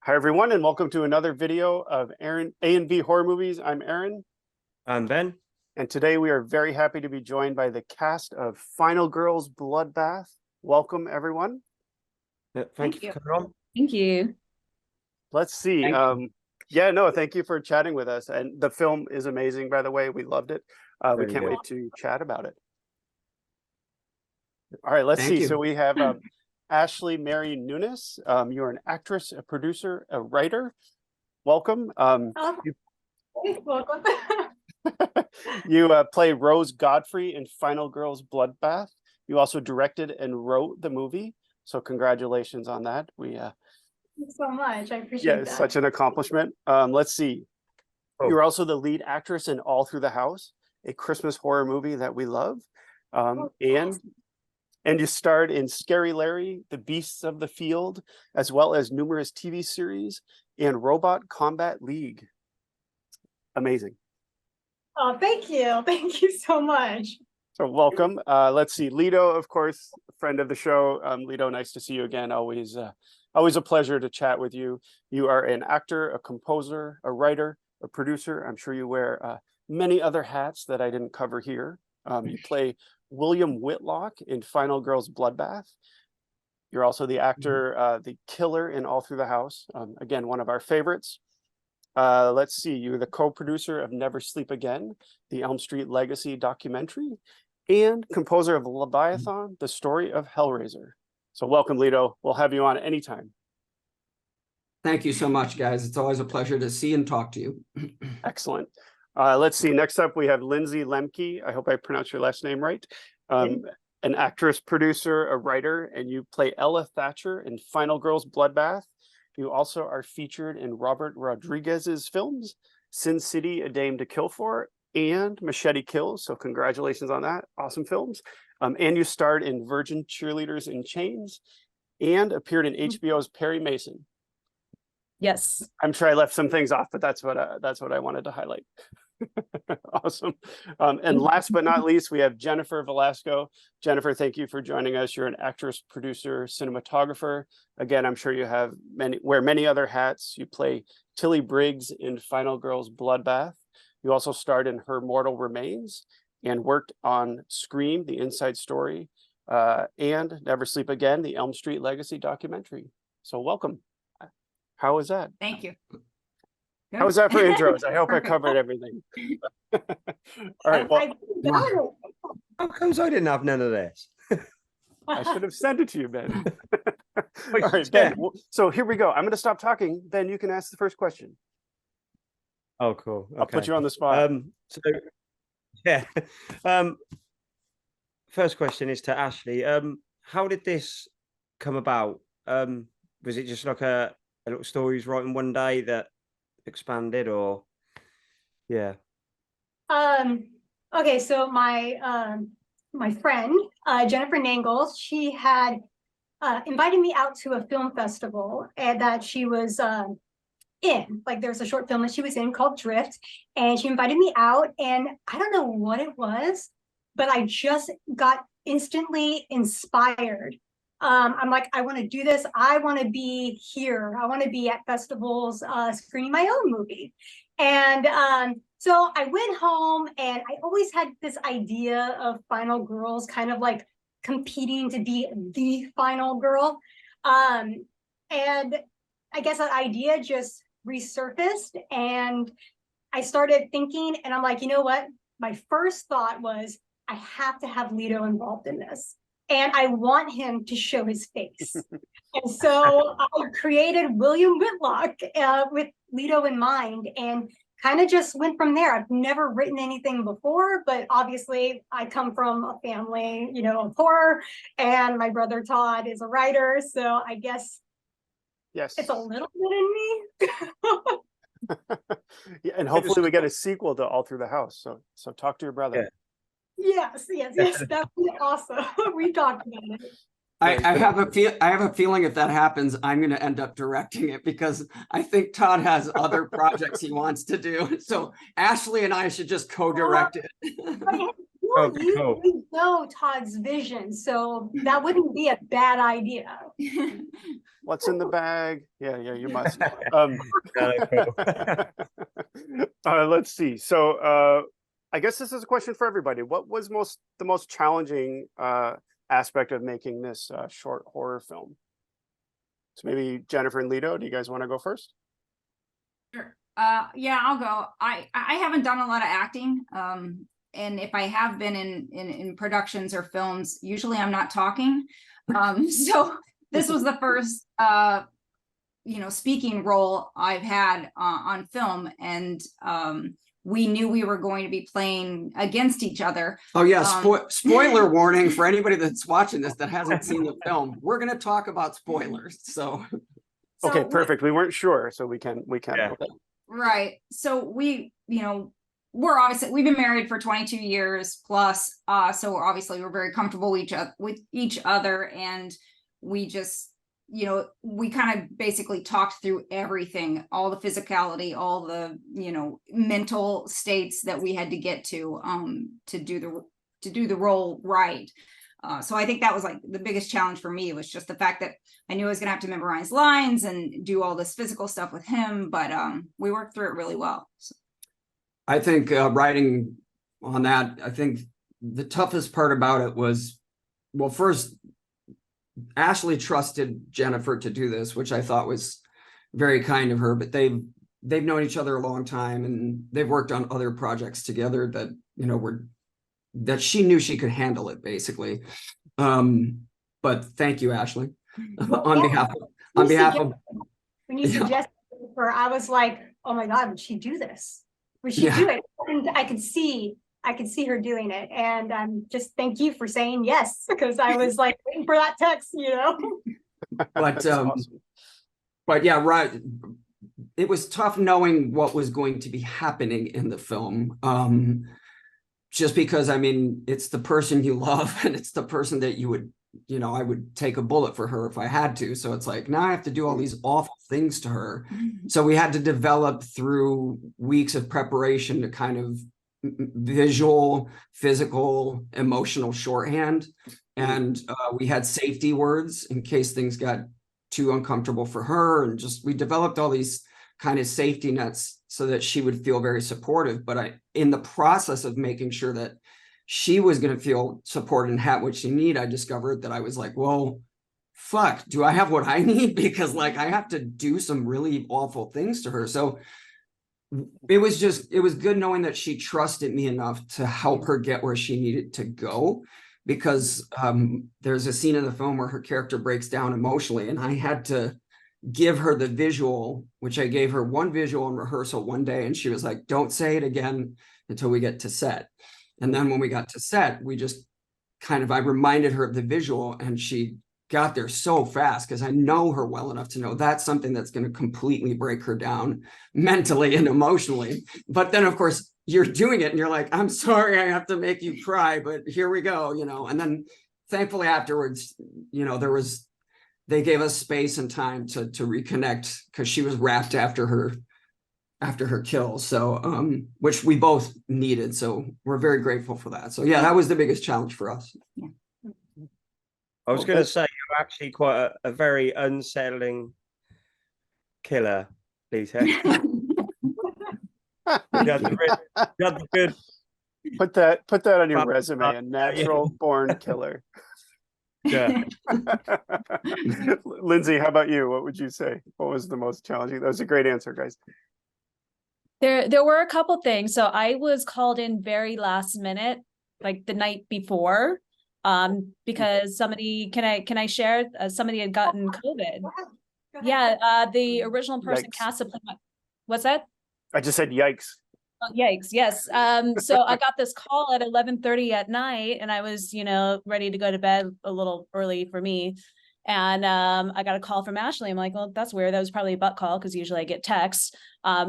Hi, everyone, and welcome to another video of Aaron A&B Horror Movies. I'm Aaron. I'm Ben. And today we are very happy to be joined by the cast of Final Girls Bloodbath. Welcome, everyone. Thank you for coming on. Thank you. Let's see. Thank you for chatting with us. And the film is amazing, by the way. We loved it. We can't wait to chat about it. All right, let's see. So we have Ashley Mary Nunes. You're an actress, a producer, a writer. Welcome. Welcome. You play Rose Godfrey in Final Girls Bloodbath. You also directed and wrote the movie. So congratulations on that. Thank you so much. I appreciate that. It's such an accomplishment. Let's see. You're also the lead actress in All Through the House, a Christmas horror movie that we love. And you starred in Scary Larry, The Beasts of the Field, as well as numerous TV series and Robot Combat League. Amazing. Oh, thank you. Thank you so much. So welcome. Let's see. Lido, of course, friend of the show. Lido, nice to see you again. Always a pleasure to chat with you. You are an actor, a composer, a writer, a producer. I'm sure you wear many other hats that I didn't cover here. You play William Whitlock in Final Girls Bloodbath. You're also the actor, the killer in All Through the House. Again, one of our favorites. Let's see, you're the co-producer of Never Sleep Again, the Elm Street Legacy documentary, and composer of Leviathan, the story of Hellraiser. So welcome, Lido. We'll have you on anytime. Thank you so much, guys. It's always a pleasure to see and talk to you. Excellent. Let's see, next up we have Lindsay Lemke. I hope I pronounced your last name right. An actress, producer, a writer, and you play Ella Thatcher in Final Girls Bloodbath. You also are featured in Robert Rodriguez's films, Sin City, A Dame to Kill For, and Machete Kills. So congratulations on that. Awesome films. And you starred in Virgin Cheerleaders in Chains and appeared in HBO's Perry Mason. Yes. I'm sure I left some things off, but that's what I wanted to highlight. Awesome. And last but not least, we have Jennifer Velasco. Jennifer, thank you for joining us. You're an actress, producer, cinematographer. Again, I'm sure you wear many other hats. You play Tilly Briggs in Final Girls Bloodbath. You also starred in Her Mortal Remains and worked on Scream, The Inside Story, and Never Sleep Again, the Elm Street Legacy documentary. So welcome. How was that? Thank you. How was that for intros? I hope I covered everything. All right. Well, how comes I didn't have none of this? I should have sent it to you, Ben. All right, Ben. So here we go. I'm going to stop talking. Ben, you can ask the first question. Oh, cool. Okay. I'll put you on the spot. First question is to Ashley. How did this come about? Was it just like a little story you was writing one day that expanded, or okay, so my friend Jennifer Nangle, she had invited me out to a film festival and that she was in. Like, there's a short film that she was in called Drift, and she invited me out, and I don't know what it was, but I just got instantly inspired. I'm like, I want to do this. I want to be here. I want to be at festivals screening my own movie. And so I went home, and I always had this idea of Final Girls kind of like competing to be the final girl. And I guess that idea just resurfaced, and I started thinking, and I'm like, you know what? My first thought was, I have to have Lido involved in this. And I want him to show his face. And so I created William Whitlock with Lido in mind, and kind of just went from there. I've never written anything before, but obviously I come from a family, of horror, and my brother Todd is a writer. So I guess it's a little bit in me. Yeah, and hopefully we get a sequel to All Through the House. So talk to your brother. Yeah. Yes, that would be awesome. We talked about it. I have a feeling if that happens, I'm going to end up directing it, because I think Todd has other projects he wants to do. So Ashley and I should just co-direct it. You Well, Okay, cool. you know Todd's vision, so that wouldn't be a bad idea. What's in the bag? Yeah, you must. Cool. Let's see. So I guess this is a question for everybody. What was the most challenging aspect of making this short horror film? So maybe Jennifer and Lito, do you guys want to go first? Sure. Yeah, I'll go. I haven't done a lot of acting. And if I have been in productions or films, usually I'm not talking. So this was the first speaking role I've had on film, and we knew we were going to be playing against each other. Oh yeah, spoiler warning for anybody that's watching this that hasn't seen the film. We're going to talk about spoilers. So Okay, perfect. We weren't sure, so we can. Yeah. Okay. Right. So we've been married for 22 years plus. So we're very comfortable with each other, and we just, we kind of basically talked through everything, all the physicality, all the, mental states that we had to get to do the role right. So I think that was like the biggest challenge for me, was just the fact that I knew I was going to have to memorize lines and do all this physical stuff with him, but we worked through it really well. So. I think writing on that, I think the toughest part about it was, well, first, Ashley trusted Jennifer to do this, which I thought was very kind of her, but they've known each other a long time, and they've worked on other projects together that, that she knew she could handle it, basically. But thank you, Ashley. on behalf of when you suggested her, I was like, oh my God, would she do this? Would she do it? And I could see her doing it. And just thank you for saying yes, because I was like waiting for that text, But Awesome. But yeah, right. It was tough knowing what was going to be happening in the film. Just because, I mean, it's the person you love, and it's the person that you would, I would take a bullet for her if I had to. So it's like, now I have to do all these awful things to her. So we had to develop through weeks of preparation to kind of visual, physical, emotional shorthand. And we had safety words in case things got too uncomfortable for her. And we developed all these kind of safety nets so that she would feel very supportive. But in the process of making sure that she was going to feel supported and have what she needed, I discovered that I was like, well, fuck, do I have what I need? Because like, I have to do some really awful things to her. So it was good knowing that she trusted me enough to help her get where she needed to go. Because there's a scene in the film where her character breaks down emotionally, and I had to give her the visual, which I gave her one visual in rehearsal one day, and she was like, don't say it again until we get to set. And then when we got to set, we just I reminded her of the visual, and she got there so fast, because I know her well enough to know that's something that's going to completely break her down mentally and emotionally. But then of course you're doing it and you're like, I'm sorry, I have to make you cry, but here we go, and then thankfully afterwards, they gave us space and time to reconnect, because she was wrapped after her kill. So which we both needed. So we're very grateful for that. So yeah, that was the biggest challenge for us. Yeah. I was going to say, you're actually quite a very unsettling killer, Lita. You had the good. Put that on your resume, a natural born killer. Yeah. Lindsay, how about you? What would you say? What was the most challenging? That was a great answer, guys. There were a couple things. So I was called in very last minute, like the night before, because somebody, can I share? Somebody had gotten COVID. Yeah, the original person cast to play what's that? I just said yikes. Oh, yikes, yes. So I got this call at 11:30 at night, and I was, ready to go to bed a little early for me. And I got a call from Ashley. I'm like, well, that's weird. That was probably a butt call, because usually I get texts. But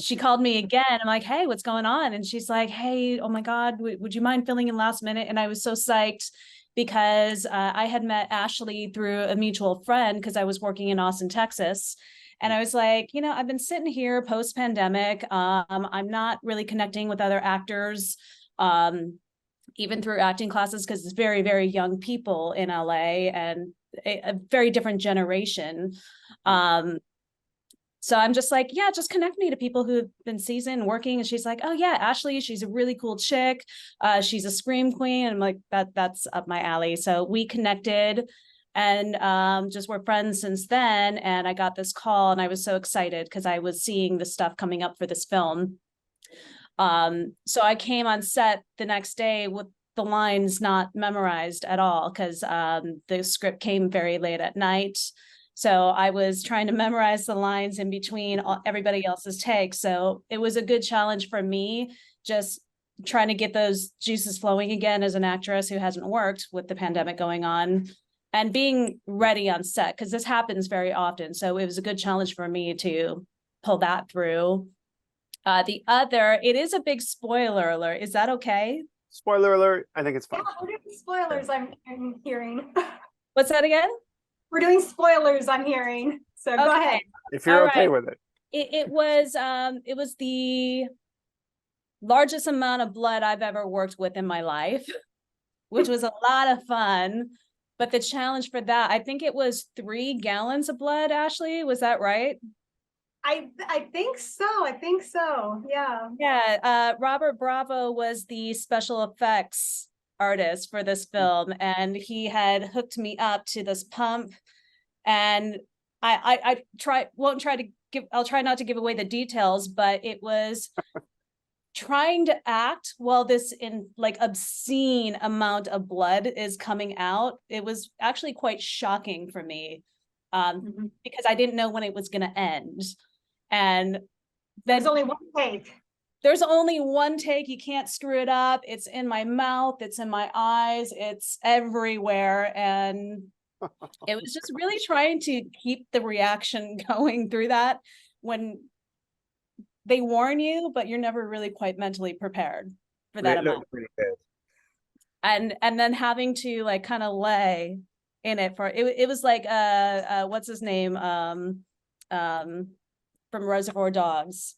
she called me again. I'm like, hey, what's going on? And she's like, hey, oh my God, would you mind filling in last minute? And I was so psyched, because I had met Ashley through a mutual friend, because I was working in Austin, Texas. And I was like, I've been sitting here post-pandemic. I'm not really connecting with other actors. even through acting classes, because it's very, very young people in LA and a very different generation. So I'm just like, yeah, just connect me to people who've been seasoned working. And she's like, oh yeah, Ashley, she's a really cool chick. She's a scream queen. And I'm like, that's up my alley. So we connected and just were friends since then. And I got this call and I was so excited because I was seeing the stuff coming up for this film. So I came on set the next day with the lines not memorized at all because the script came very late at night. So I was trying to memorize the lines in between everybody else's takes. So it was a good challenge for me, just trying to get those juices flowing again as an actress who hasn't worked with the pandemic going on and being ready on set, because this happens very often. So it was a good challenge for me to pull that through. The other, it is a big spoiler alert. Is that okay? Spoiler alert. I think it's fine. Yeah, we're doing spoilers, I'm hearing. What's that again? We're doing spoilers, I'm hearing. So go ahead. If you're All okay right. with it. It was the largest amount of blood I've ever worked with in my life, which was a lot of fun. But the challenge for that, I think it was 3 gallons of blood, Ashley. Was that right? I think so. I think so. Yeah. Yeah. Robert Bravo was the special effects artist for this film, and he had hooked me up to this pump, and I'll try not to give away the details, but it was trying to act while this obscene amount of blood is coming out. It was actually quite shocking for me because I didn't know when it was going to end. And there's only one take. There's only one take. You can't screw it up. It's in my mouth. It's in my eyes. It's everywhere. And it was just really trying to keep the reaction going through that when they warn you, but you're never really quite mentally prepared for that amount. Really good. And then having to like kind of lay in it for it was like what's his name from Reservoir Dogs.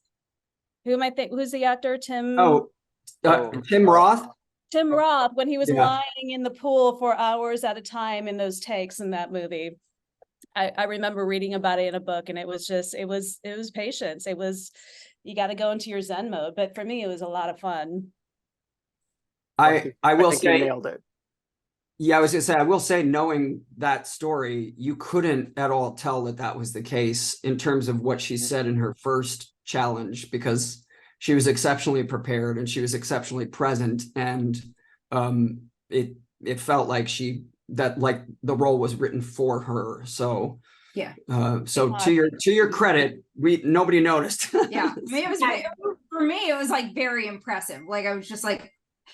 Who am I think? Who's the actor? Tim Roth. Tim Roth, when he was lying in the pool for hours at a time in those takes in that movie. I remember reading about it in a book, and it was patience. It was, you got to go into your Zen mode. But for me, it was a lot of fun. I will say, you nailed it. Yeah, I was gonna say, I will say, knowing that story, you couldn't at all tell that was the case in terms of what she said in her first challenge, because she was exceptionally prepared and she was exceptionally present, and it felt like the role was written for her. So yeah. So to your credit, nobody noticed. Yeah, I mean, for me it was like very impressive. Like I was just like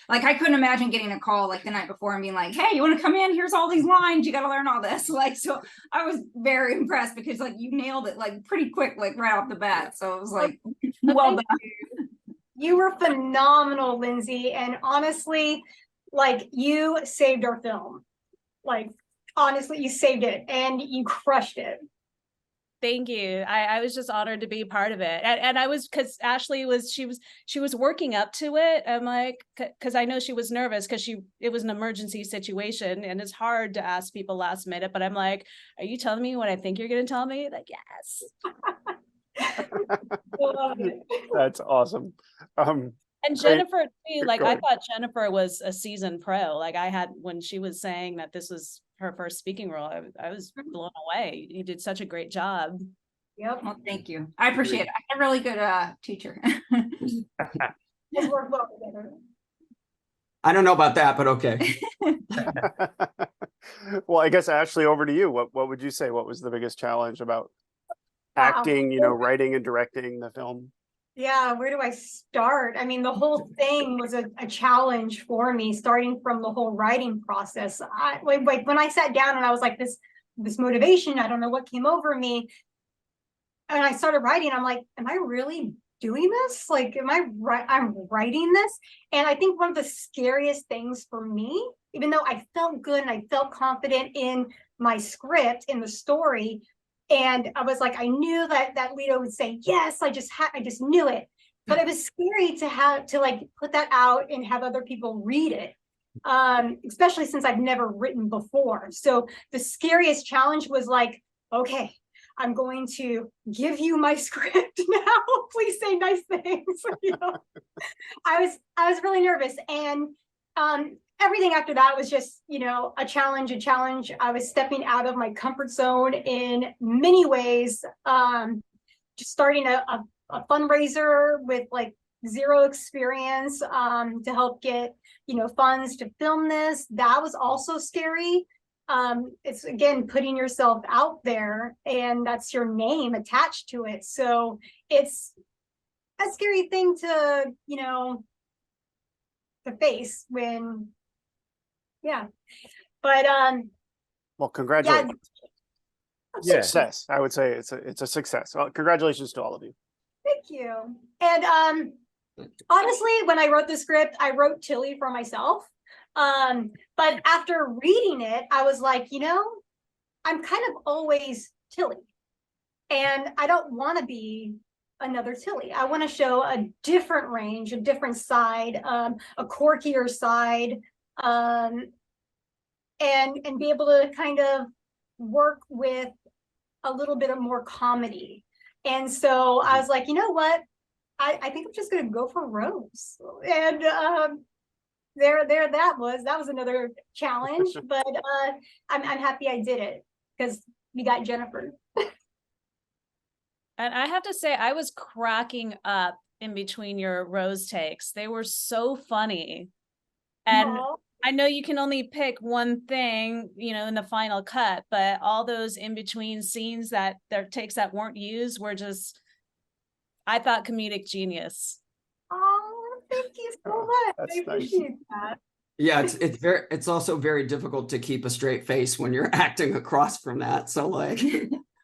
I couldn't imagine getting a call like the night before and being like, hey, you want to come in? Here's all these lines. You got to learn all this. Like, so I was very impressed because like you nailed it like pretty quick, like right off the bat. So it was like, well done. You were phenomenal, Lindsay. And honestly, like you saved our film. Like, honestly, you saved it and you crushed it. Thank you. I was just honored to be part of it. And I was, because Ashley was, she was working up to it. I'm like, because I know she was nervous because it was an emergency situation and it's hard to ask people last minute, but I'm like, are you telling me what I think you're going to tell me? Like, yes. That's awesome. And Jennifer too, like I thought Jennifer was a seasoned pro. Like when she was saying that this was her first speaking role, I was blown away. You did such a great job. Yep. Well, thank you. I appreciate it. I'm a really good teacher. Let's work well together. I don't know about that, but okay. Well, I guess Ashley, over to you. What would you say? What was the biggest challenge about acting, writing and directing the film? Yeah, where do I start? I mean, the whole thing was a challenge for me, starting from the whole writing process. When I sat down and I was like, this motivation, I don't know what came over me. And I started writing, I'm like, am I really doing this? Like, I'm writing this? And I think one of the scariest things for me, even though I felt good and I felt confident in my script, in the story, and I was like, I knew that Lito would say yes. I just knew it. But it was scary to like put that out and have other people read it. especially since I've never written before. So the scariest challenge was like, okay, I'm going to give you my script now. Please say nice things. You know? I was really nervous, and everything after that was just, you know, a challenge. I was stepping out of my comfort zone in many ways. Just starting a fundraiser with like zero experience to help get, you know, funds to film this. That was also scary. It's again putting yourself out there, and that's your name attached to it. So it's a scary thing to, you know, to face when, yeah. But Well, congratulations. Yeah. Success. I would say it's a success. Well, congratulations to all of you. thank you. And honestly, when I wrote the script, I wrote Tilly for myself. But after reading it, I was like, you know, I'm kind of always Tilly. And I don't want to be another Tilly. I want to show a different range, a different side, a quirkier side, and be able to kind of work with a little bit of more comedy. And so I was like, you know what? I think I'm just going to go for Rose. And that was another challenge, but I'm happy I did it because we got Jennifer. And I have to say, I was cracking up in between your Rose takes. They were so funny. And Aww. I know you can only pick one thing, you know, in the final cut, but all those in between scenes that their takes that weren't used were just, I thought, comedic genius. Oh, thank you so much. That's I nice. appreciate that. Yeah, it's also very difficult to keep a straight face when you're acting across from that. So like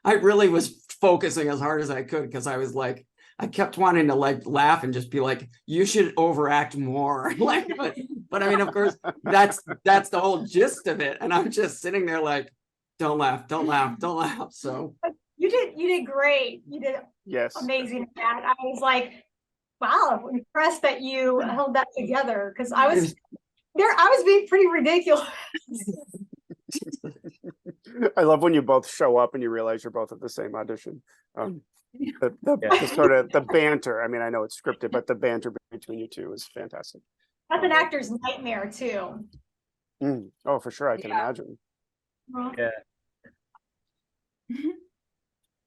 I really was focusing as hard as I could because I was like, I kept wanting to like laugh and just be like, you should overact more. Like, but I mean, of course, that's the whole gist of it. And I'm just sitting there like, don't laugh, don't laugh, don't laugh. So You did great. You did Yes. amazing at that. I was like, wow, I'm impressed that you held that together because I was being pretty ridiculous. I love when you both show up and you realize you're both at the same audition. The sort of the banter. I mean, I know it's scripted, but the banter between you two is fantastic. That's an actor's nightmare too. Oh, for sure, I can Yeah. imagine. Yeah.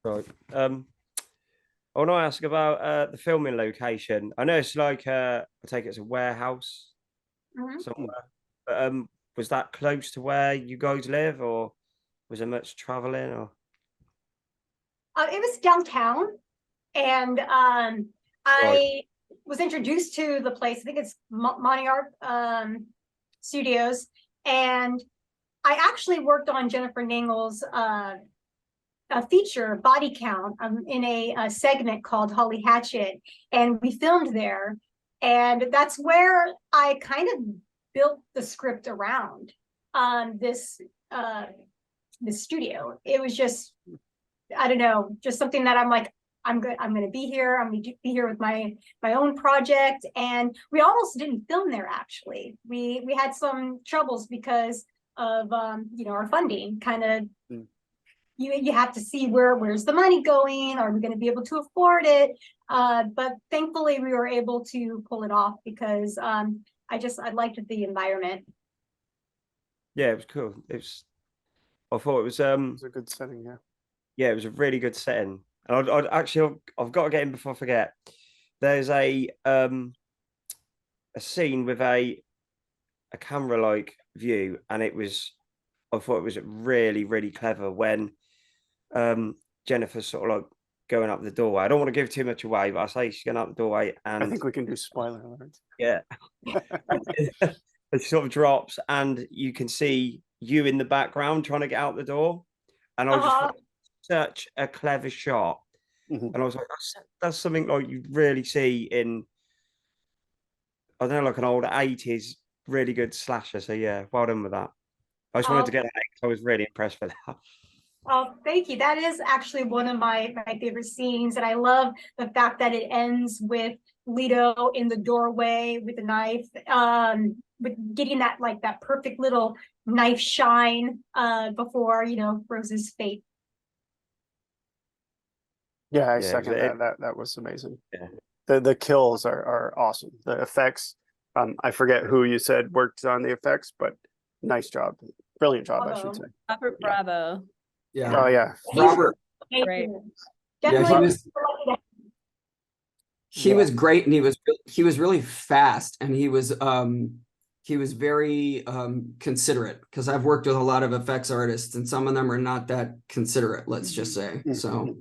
Right. I want to ask about the filming location. I know it's like I take it as a warehouse Mhm. somewhere. But was that close to where you guys live, or was there much traveling? Or It was downtown, and I was introduced to the place. I think it's Monty Art Studios, and I actually worked on Jennifer Nangel's a feature body count in a segment called Holly Hatchet, and we filmed there, and that's where I kind of built the script around this studio. It was just, I don't know, just something that I'm like, I'm going to be here. I'm going to be here with my own project. And we almost didn't film there. Actually, we had some troubles because of you know, our funding. Kind of, you have to see where's the money going. Are we going to be able to afford it? But thankfully, we were able to pull it off because I liked the environment. yeah, it was cool. I thought it was It's a good setting, yeah. yeah, it was a really good setting. And I've got to get in before I forget. There's a scene with a camera like view, and I thought it was really, really clever when Jennifer's sort of like going up the doorway. I don't want to give too much away, but I say she's going up the doorway, and I think we can do spoiler alerts. yeah, it sort of drops, and you can see you in the background trying to get out the door, and I just thought, such a clever shot. Mhm. And I was like, that's something like you really see in, I don't know, like an old 80s really good slasher. So yeah, well done with that. I just wanted to get that because I was really impressed with that. Oh, thank you. That is actually one of my favorite scenes, and I love the fact that it ends with Leto in the doorway with the knife, with getting that like that perfect little knife shine before Rose's fate. Yeah, I Yeah, second it- that. That was amazing. Yeah. The kills are awesome. The effects, I forget who you said worked on the effects, but nice job. Brilliant job, I should Bravo. say. Robert Yeah. Bravo. Yeah. Oh yeah. Robert, Thank Great. you. yeah, Definitely. he Yeah. was great, and he was really fast, and he was very considerate, because I've worked with a lot of effects artists, and some of them are not that considerate, let's just say. So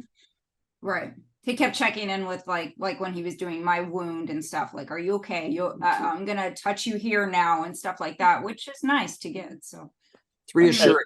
Right. He kept checking in with like when he was doing my wound and stuff, like, are you okay? I'm gonna touch you here now and stuff like that, which is nice to get. So it's reassuring.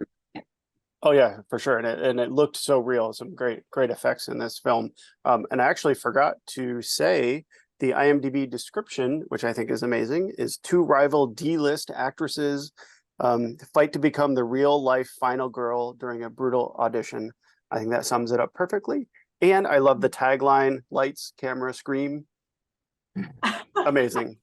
Oh yeah, for sure. And it looked so real. Some great effects in this film. And I actually forgot to say the IMDb description, which I think is amazing, is two rival D-list actresses fight to become the real life final girl during a brutal audition. I think that sums it up perfectly. And I love the tagline: lights, camera, scream. Amazing.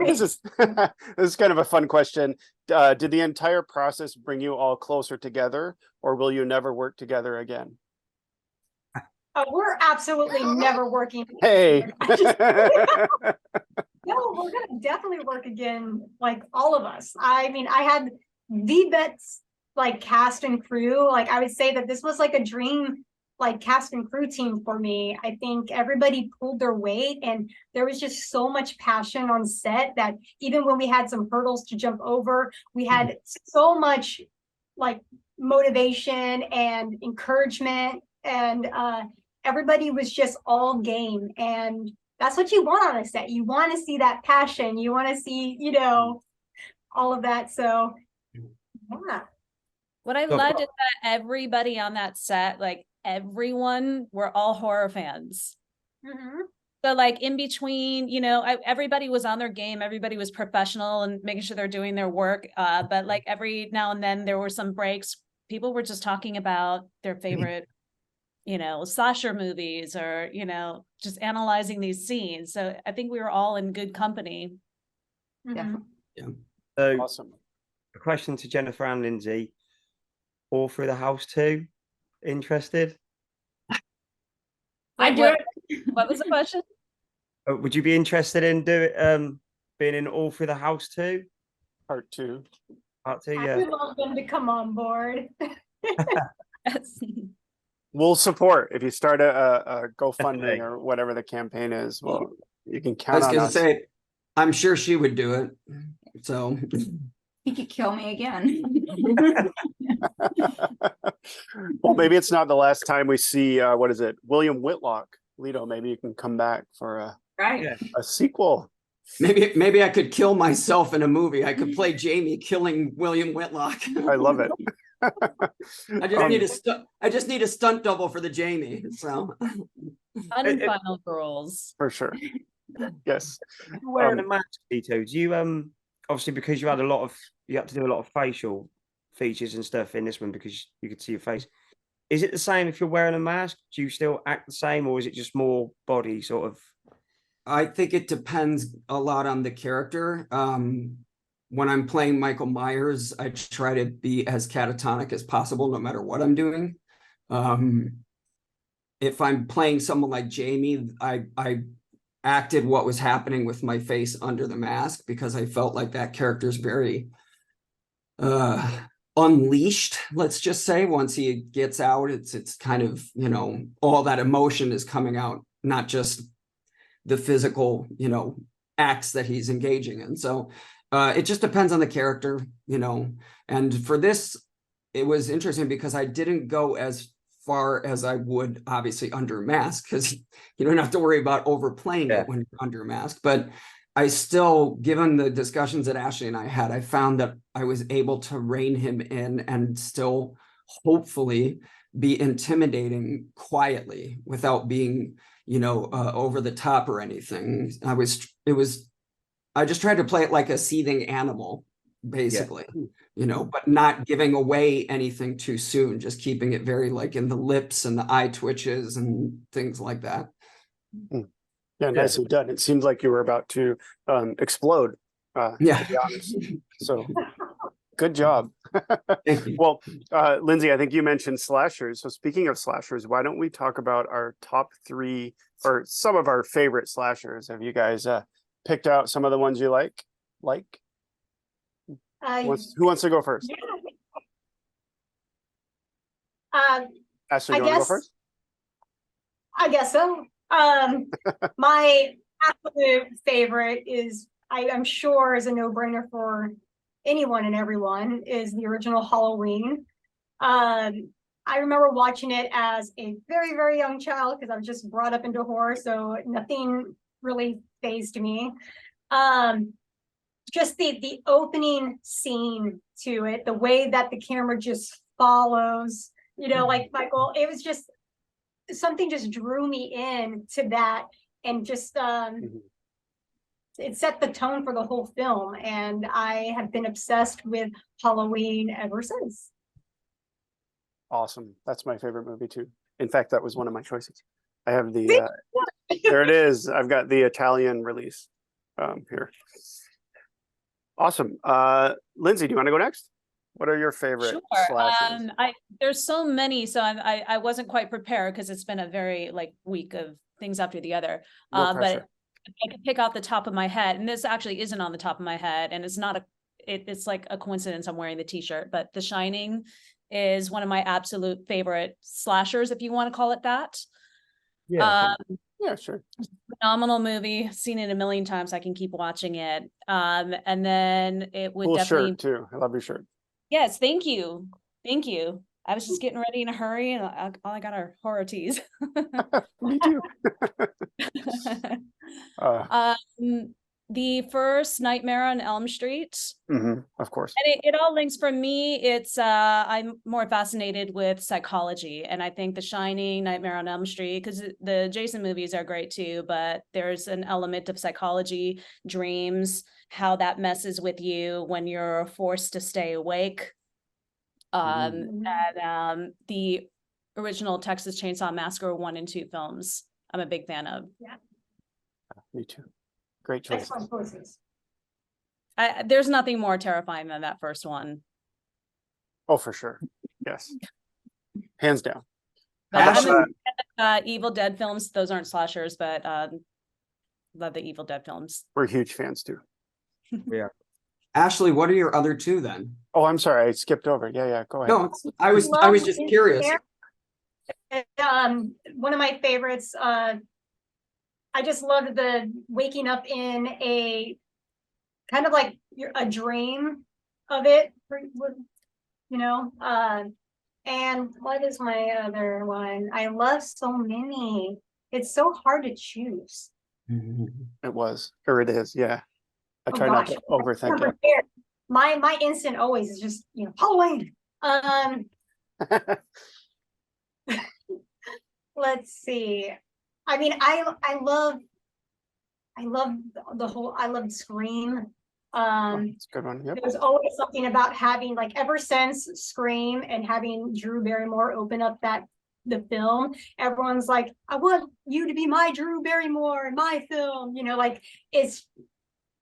This is this is kind of a fun question. Did the entire process bring you all closer together, or will you never work together again? We're absolutely never working. Hey. No, we're gonna definitely work again, like all of us. I mean, I had the best like cast and crew. Like I would say that this was like a dream like cast and crew team for me. I think everybody pulled their weight, and there was just so much passion on set that even when we had some hurdles to jump over, we had so much like motivation and encouragement, and everybody was just all game. And that's what you want on a set. You want to see that passion. You want to see, all of that. So, yeah. What I So- loved is that everybody on that set, like everyone, were all horror fans. Mm-hmm. So like in between, everybody was on their game, everybody was professional and making sure they're doing their work. But like every now and then there were some breaks. People were just talking about their favorite, slasher movies, or, just analyzing these scenes. So I think we were all in good company. Mm-hmm. So Awesome. a question to Jennifer and Lindsay. All Through the House 2. Interested? I do What- it. What was the question? Would you be interested in being in All Through the House 2? Part 2. Part 2, I yeah. would love them to come on board. Yes. We'll support if you start a GoFundMe Definitely. or whatever the campaign is. Well, you can I count was on gonna us. say, I'm sure she would do it. So He could kill me again. Well, maybe it's not the last time we see what is it, William Whitlock. Leto, maybe you can come back for Right. Yeah. a sequel. maybe I could kill myself in a movie. I could play Jamie killing William Whitlock. I love it. I just need a stunt double for the Jamie. So Unfinal girls. For sure. Yes. Wearing a mask, Tito, do you obviously, because you had to do a lot of facial features and stuff in this one because you could see your face. Is it the same if you're wearing a mask? Do you still act the same, or is it just more body sort of? I think it depends a lot on the character. When I'm playing Michael Myers, I try to be as catatonic as possible, no matter what I'm doing. If I'm playing someone like Jamie, I acted what was happening with my face under the mask, because I felt like that character's very unleashed, let's just say. Once he gets out, it's kind of, all that emotion is coming out, not just the physical, acts that he's engaging in. So it just depends on the character, and for this, it was interesting because I didn't go as far as I would obviously under mask, because you don't have to worry about overplaying it when you're under mask. But I still, given the discussions that Ashley and I had, I found that I was able to rein him in and still hopefully be intimidating quietly without being, over the top or anything. I just tried to play it like a seething animal, basically, you know, but not giving away anything too soon, just keeping it very like in the lips and the eye twitches and things like that. Yeah, nicely done. It seems like you were about to explode, Yeah. to be honest. So good job. Thank you. Well, Lindsay, I think you mentioned slashers. So speaking of slashers, why don't we talk about our top 3 or some of our favorite slashers? Have you guys picked out some of the ones you like? Who wants to go first? Yeah. Ashley, I you want to go guess- first? I guess so. My absolute favorite is, I'm sure is a no-brainer for anyone and everyone, is the original Halloween. I remember watching it as a very, very young child because I was just brought up into horror, so nothing really fazed me. Just the opening scene to it, the way that the camera just follows, you know, like Michael, it was just something just drew me in to that, and just it set the tone for the whole film, and I have been obsessed with Halloween ever since. Awesome. That's my favorite movie too. In fact, that was one of my choices. I have the there it is. I've got the Italian release here. Awesome. Lindsay, do you want to go next? What are your favorite Sure. slashers? There's so many, so I wasn't quite prepared because it's been a very week of things after the other. No But pressure. I could pick out the top of my head, and this actually isn't on the top of my head, and it's not it's like a coincidence I'm wearing the t-shirt, but The Shining is one of my absolute favorite slashers, if you want to call it that. Yeah. Yeah, sure. Phenomenal movie, seen it a million times, I can keep watching it. And then it would Cool definitely shirt too. I love your shirt. Yes, thank you. Thank you. I was just getting ready in a hurry, and all I got are horror teas. Me too. The first Nightmare on Elm Street. Of course. And it all links for me. It's I'm more fascinated with psychology, and I think The Shining, Nightmare on Elm Street, because the Jason movies are great too, but there's an element of psychology, dreams, how that messes with you when you're forced to stay awake. And the original Texas Chainsaw Massacre 1 and 2 films, I'm a big fan of. Yeah. Me too. Great choice. Excellent choices. There's nothing more terrifying than that first one. Oh, for sure. Yes. Hands down. But How I'm about, in Evil Dead films. Those aren't slashers, but love the Evil Dead films. we're huge fans too. Ashley, what are your other 2 then? Oh, I'm sorry. I skipped over. Yeah, go ahead. No, I was just curious. One of my favorites, I just loved the waking up in a kind of like a dream of it, you know. And what is my other one? I love so many. It's so hard to choose. It was, or it is. Yeah. I Oh, try not gosh. to overthink it. My instant always is just, you know, Halloween. Let's see. I mean, I love the whole, I love Scream. It's a good one. Yep. There's always something about having, like, ever since Scream and having Drew Barrymore open up the film, everyone's like, I want you to be my Drew Barrymore in my film, you know, like,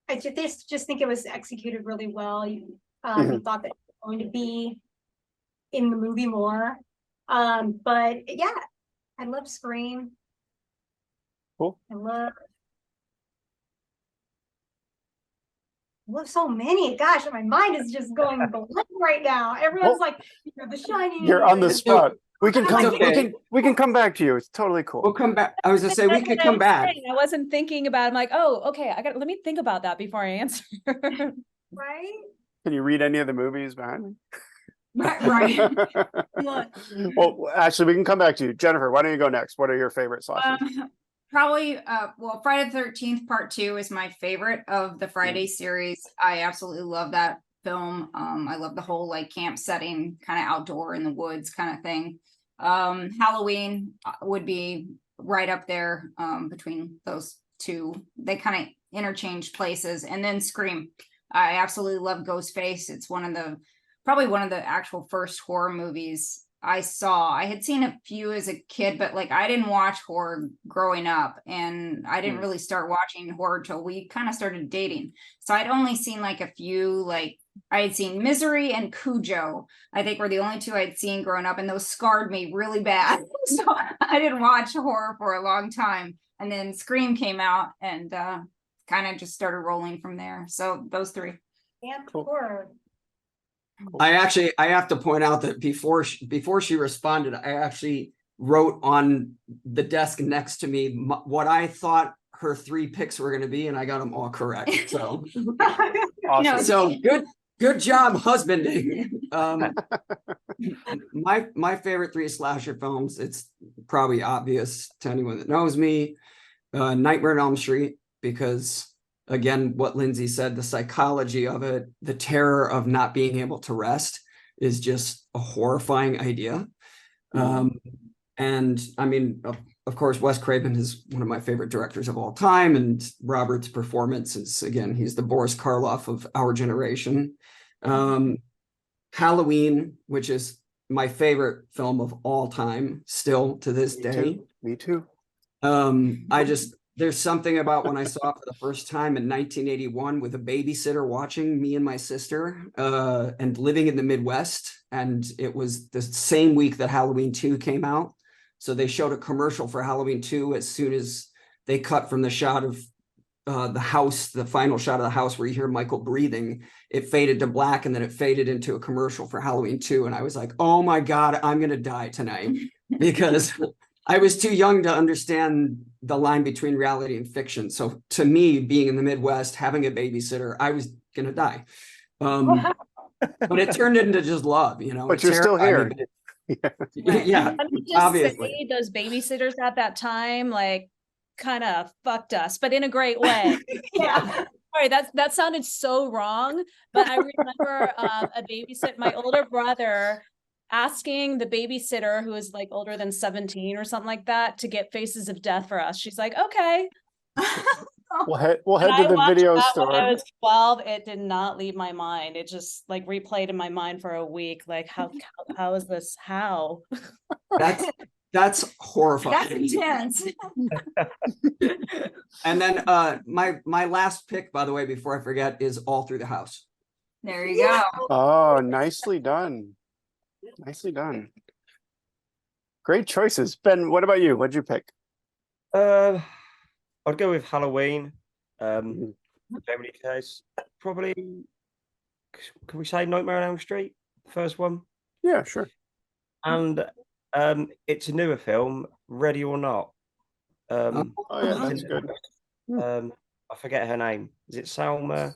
I just think it was executed really well. You thought that it was going to be in the movie more. But yeah, I love Scream. Cool. I love so many. Gosh, my mind is just going blank right now. Everyone's like, you know, The Shining. You're on the spot. We can come. Okay. We can come back to you. It's totally cool. We'll come back. I was gonna say we could come back. I wasn't thinking about it. I'm like, oh, okay, let me think about that before I answer. Right? Can you read any of the movies behind me? Right. Well, actually, we can come back to you. Jennifer, why don't you go next? What are your favorite slashers? Probably well, Friday the 13th Part 2 is my favorite of the Friday series. I absolutely love that film. I love the whole like camp setting, kind of outdoor in the woods kind of thing. Halloween would be right up there between those two. They kind of interchange places. And then Scream. I absolutely love Ghostface. It's probably one of the actual first horror movies I saw. I had seen a few as a kid, but like I didn't watch horror growing up, and I didn't really start watching horror till we kind of started dating. So I'd only seen like a few, like I had seen Misery and Cujo, I think were the only two I'd seen growing up, and those scarred me really bad. So I didn't watch horror for a long time. And then Scream came out, and kind of just started rolling from there. So those three. And Cool. horror. I have to point out that before she responded, I actually wrote on the desk next to me what I thought her 3 picks were going to be, and I got them all correct. So, Awesome. so good job husbanding. My favorite 3 slasher films, it's probably obvious to anyone that knows me. Nightmare on Elm Street, because again, what Lindsay said, the psychology of it, the terror of not being able to rest is just a horrifying idea. And I mean, of course, Wes Craven is one of my favorite directors of all time, and Robert's performance is, again, he's the Boris Karloff of our generation. Halloween, which is my favorite film of all time, still to this day. Me too. There's something about when I saw it for the first time in 1981 with a babysitter watching me and my sister, and living in the Midwest. And it was the same week that Halloween 2 came out. So they showed a commercial for Halloween 2 as soon as they cut from the shot of the house, the final shot of the house where you hear Michael breathing. It faded to black, and then it faded into a commercial for Halloween 2. And I was like, oh my God, I'm going to die tonight, because I was too young to understand the line between reality and fiction. So to me, being in the Midwest, having a babysitter, I was going to die. But it turned into just love, you know. But you're still here. Yeah, Let me just obviously. say, those babysitters at that time, like, kind of fucked us, but in a great way. Yeah. Sorry, that sounded so wrong, but I remember a babysit, my older brother asking the babysitter, who is like older than 17 or something like that, to get Faces of Death for us. She's like, okay. We'll head When to the I watched video that store. When I was 12, it did not leave my mind. It just like replayed in my mind for a week. Like, how is this? How? That's horrifying. That's intense. And then my last pick, by the way, before I forget, is All Through the House. There you go. Oh, nicely done. Nicely done. Great choices. Ben, what about you? What'd you pick? I'd go with Halloween. Family case. Probably, can we say Nightmare on Elm Street? First one. Yeah, sure. And it's a newer film, Ready or Not. Oh yeah, that's good. I forget her name. Is it Salma?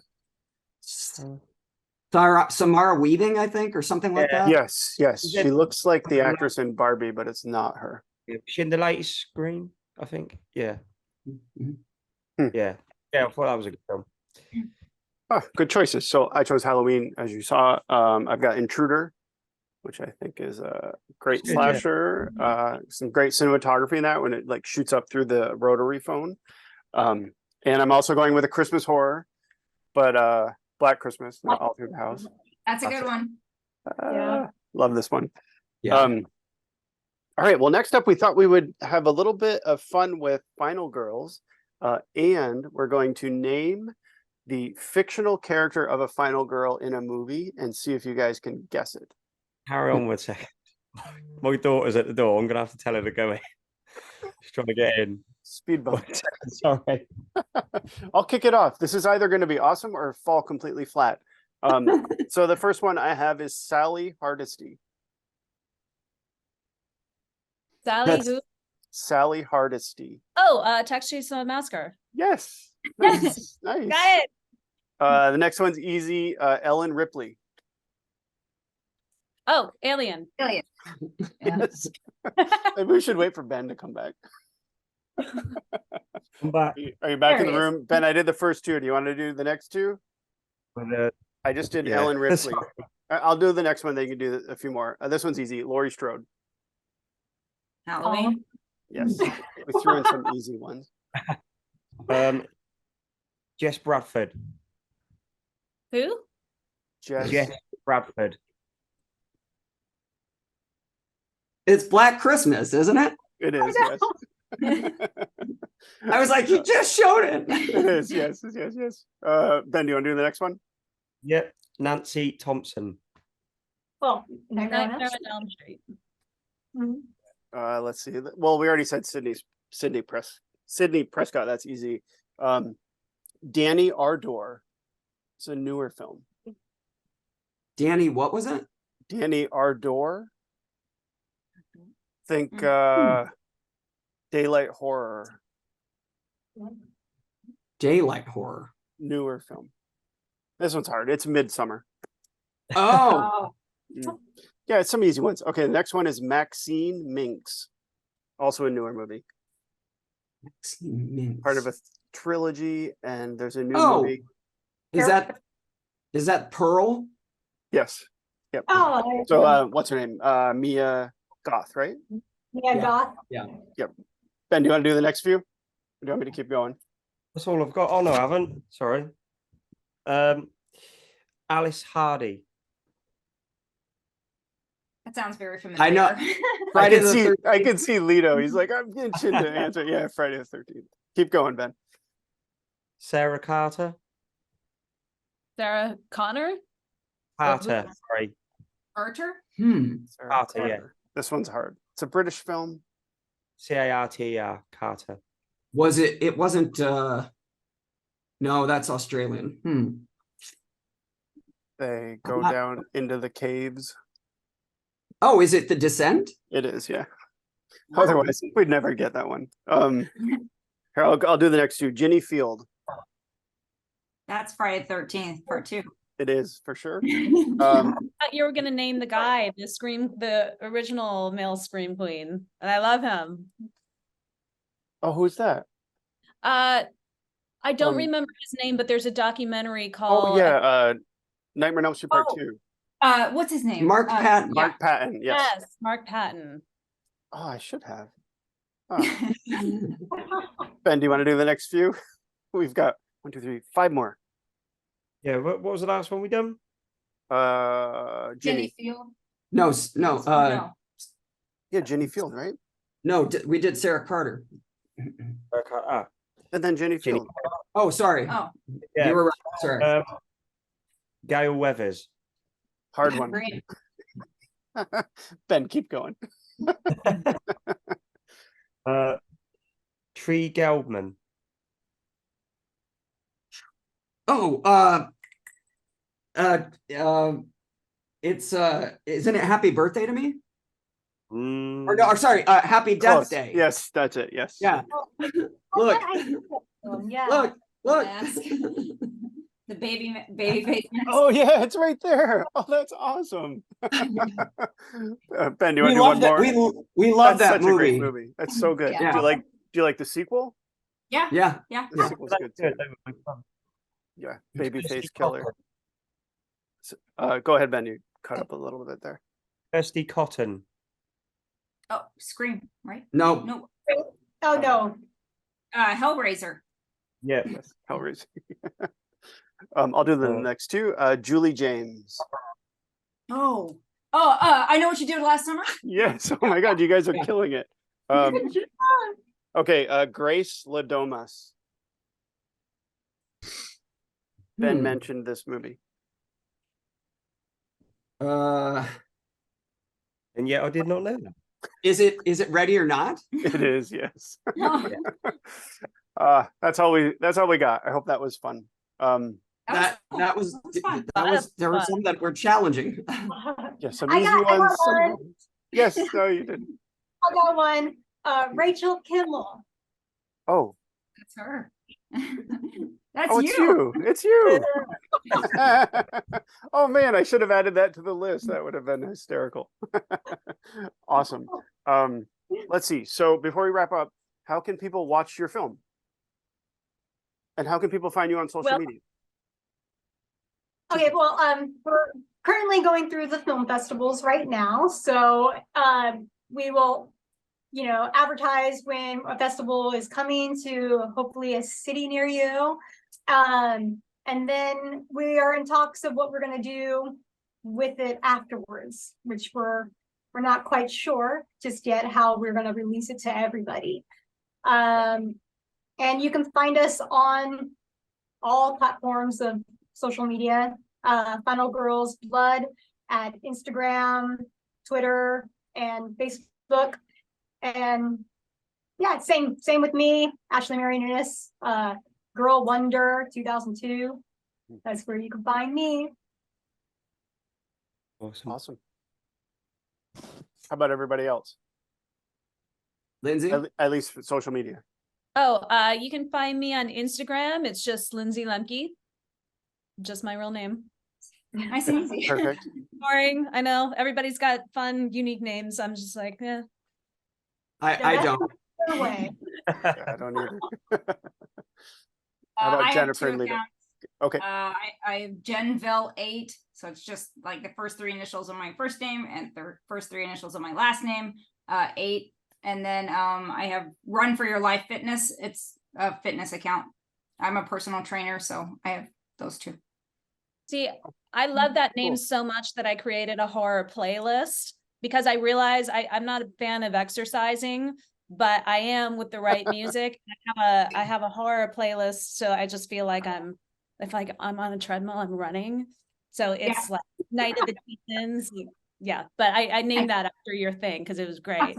Samara Weaving, I think, or something like that. Yes. She looks like the actress in Barbie, but it's not her. She in the latest Scream, I think. Yeah. Hmm. Yeah. I thought that was a good film. Oh, good choices. So I chose Halloween, as you saw. I've got Intruder, which I think is a great Good, slasher. Some great cinematography in that when it like shoots up through the rotary phone. And I'm also going with a Christmas horror, but Black Christmas, not All Through the House. That's a good one. Yeah. Love this one. Yeah. All right. Well, next up, we thought we would have a little bit of fun with Final Girls, and we're going to name the fictional character of a final girl in a movie and see if you guys can guess it. Carry on with a second. My daughter's at the door. I'm gonna have to tell her to go in. She's trying to get in. Speed bump. Sorry. I'll kick it off. This is either going to be awesome or fall completely flat. So the first one I have is Sally Hardesty. Sally, who? Sally Hardesty. Oh, Texas Chainsaw Massacre. Yes. Yes. Nice. Got it. The next one's easy. Ellen Ripley. Oh, Alien. Alien. Yeah. Yes. Maybe we should wait for Ben to come back. I'm back. Are you back There in the he is. room? Ben, I did the first two. Do you want to do the next two? But, I just did Yeah. Ellen Ripley. Sorry. I'll do the next one. Then you can do a few more. This one's easy. Laurie Strode. Halloween. Yes. We threw in some easy ones. Jess Bradford. Who? Jess. Jess Bradford. It's Black Christmas, isn't it? It is, yes. I was like, you just showed it. It is, yes, yes, yes. Ben, do you want to do the next one? Yep. Nancy Thompson. Well, Nightmare on Elm Nightmare Street. on Elm Street. Mhm. Let's see. Well, we already said Sydney Prescott. That's easy. Danny Ardor. It's a newer film. Danny, what was it? Danny Ardor. Think Daylight Horror. Daylight Horror. Newer film. This one's hard. It's Midsummer. Oh, Yeah, it's some easy ones. Okay, the next one is Maxine Minx. Also a newer movie. Part of a trilogy, and there's a new movie. Is that Pearl? Yes. Yep. Oh, So what's her name? Mia Goth, right? yeah, Goth. Ben, do you want to do the next few? Or do you want me to keep going? That's all I've got. Oh no, I haven't. Sorry. Alice Hardy. That sounds very familiar. I know. I Friday can the see 13th. I can see Lito. He's like, I'm itching to answer. Yeah, Friday the 13th. Keep going, Ben. Sarah Carter. Sarah Connor? Carter. Sorry. Archer? Sarah Carter, yeah. Carter. This one's hard. It's a British film. Carter. Carter. Was it? It wasn't. No, that's Australian. They go not- down into the caves. Oh, is it The Descent? It is, yeah. Otherwise, we'd never get that one. Here, I'll do the next two. Ginny Field. That's Friday the 13th, part 2. It is for sure. I thought you were gonna name the guy, the original male Scream Queen, and I love him. Oh, who's that? I don't Um, remember his name, but there's a documentary called. Oh yeah, Nightmare on Elm Street Part 2. What's his name? Mark Patton. Mark Patton. Yes. Yes, Mark Patton. Oh, I should have. Oh. Ben, do you want to do the next few? We've got 1, 2, 3, 5 more. Yeah. What was the last one we done? Ginny. Field. No, no, No. Yeah, Ginny Field, right? no. We did Sarah Carter. And then Ginny Ginny. Field. Oh, sorry. Oh, Yeah. You were right. Sorry. Gail Weathers. Hard one. great. Ben, keep going. Tree Geldman. Oh, it's isn't it Happy Birthday to Me? Or no, or sorry, Happy Death Close. Day. Yes, that's it. Yes. Yeah. Oh, Look, yeah. look. Mask. The baby face. mask. Oh yeah, it's right there. Oh, that's awesome. Ben, do you want to We do love one that. more? We love That's that such a great movie. movie. That's so good. Yeah. Do you like the sequel? Yeah. Yeah. Yeah. The sequel's good too. Yeah, Babyface Killer. Go ahead, Ben. You cut up a little bit there. Kirsty Cotton. Oh, Scream, right? No. No. Oh, no. Hellraiser. Yeah. Yes, Hellraiser. I'll do the next two. Julie James. Oh. I know what you did last summer. Yes. Oh my God, you guys are killing it. Okay. Grace Ladomas. Ben mentioned this movie. Uh, And yet I did not know that. is it Ready or Not? It is, yes. Oh, That's all we got. I hope that was fun. That was fun. there were some that were challenging. Yeah, some I easy got ones. one. Yes, no, you didn't. I got one. Rachel Kimmel. Oh, That's her. That's oh, you. it's you. Oh man, I should have added that to the list. That would have been hysterical. Awesome. Let's see. So before we wrap up, how can people watch your film? And how can people find you on social Well- media? Okay, well, we're currently going through the film festivals right now, so we will, advertise when a festival is coming to hopefully a city near you. And And then we are in talks of what we're gonna do with it afterwards, which we're not quite sure just yet how we're gonna release it to everybody. And you can find us on all platforms of social media, Final Girls Blood at Instagram, Twitter, and Facebook. And yeah, same with me, Ashley Mary Nunes, Girl Wonder 2002. That's where you can find me. Awesome. How about everybody else? Lindsay? At least for social media. Oh, you can find me on Instagram. It's just Lindsay Lemke. Just my real name. Nice and easy. Perfect. Boring. I know everybody's got fun, unique names. I'm just like, eh. I don't. No way. Yeah, I don't either. I How about have Jennifer two and Lita? accounts. Okay. I have Genville8, so it's just like the first three initials of my first name and the first three initials of my last name, 8. And then I have Run for Your Life Fitness. It's a fitness account. I'm a personal trainer, so I have those two. See, I love that name Cool. so much that I created a horror playlist because I realize I'm not a fan of exercising, but I am with the right music. I have a horror playlist, so I just feel like I'm on a treadmill, I'm running. So it's like Night of the Demons. Yeah, but I named that after your thing because it was great.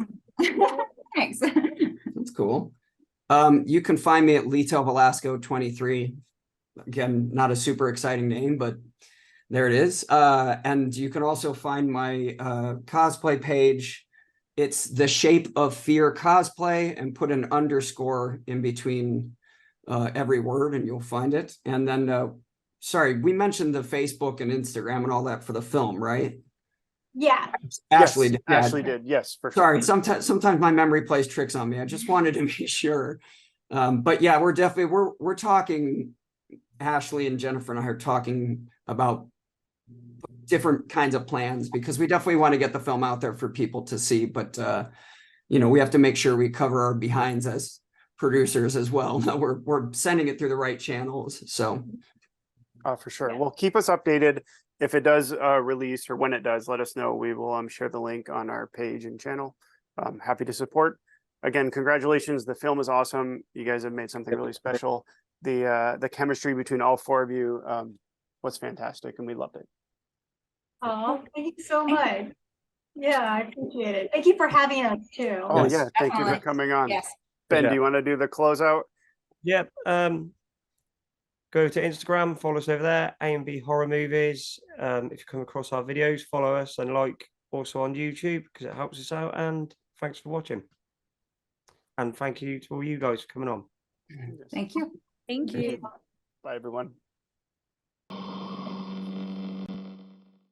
Thanks. That's cool. You can find me at Lito Velasco 23. Again, not a super exciting name, but there it is. And you can also find my cosplay page. It's The Shape of Fear Cosplay, and put an underscore in between every word and you'll find it. And then, sorry, we mentioned the Facebook and Instagram and all that for the film, right? Yeah. Ashley Yes, did. Yeah. Ashley did. Yes, for sure. Sorry, sometimes my memory plays tricks on me. I just wanted to be sure. But yeah, we're definitely we're talking. Ashley and Jennifer and I are talking about different kinds of plans because we definitely want to get the film out there for people to see. But you know, we have to make sure we cover our behinds as producers as well. We're sending it through the right channels. So For sure. Well, keep us updated. If it does release or when it does, let us know. We will share the link on our page and channel. Happy to support. Again, congratulations. The film is awesome. You guys have made something really special. The chemistry between all four of you was fantastic, and we loved it. Oh, thank you so much. Yeah, I appreciate it. Thank you for having us too. Oh Yes. yeah, thank you for Definitely. coming on. Yes. Ben, Yeah. do you want to do the closeout? Yep. Go to Instagram, follow us over there, A&B Horror Movies. If you come across our videos, follow us and like also on YouTube because it helps us out. And thanks for watching. And thank you to all you guys for coming on. Thank you. Thank you. Bye, everyone.